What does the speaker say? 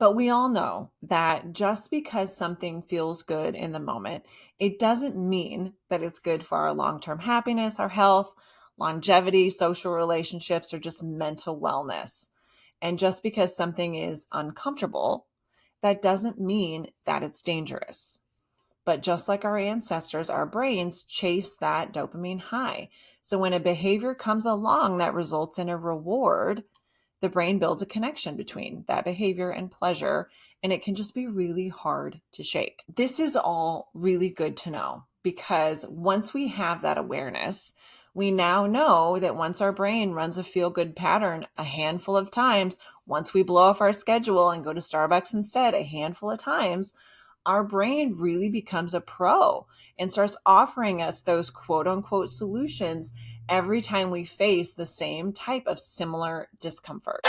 But we all know that just because something feels good in the moment, it doesn't mean that it's good for our long term happiness, our health, longevity, social relationships, or just mental wellness. And just because something is uncomfortable, that doesn't mean that it's dangerous. But just like our ancestors, our brains chase that dopamine high. So when a behavior comes along that results in a reward, the brain builds a connection between that behavior and pleasure, and it can just be really hard to shake. This is all really good to know because once we have that awareness, we now know that once our brain runs a feel good pattern a handful of times, once we blow off our schedule and go to Starbucks instead a handful of times, our brain really becomes a pro and starts offering us those quote unquote solutions every time we face the same type of similar discomfort.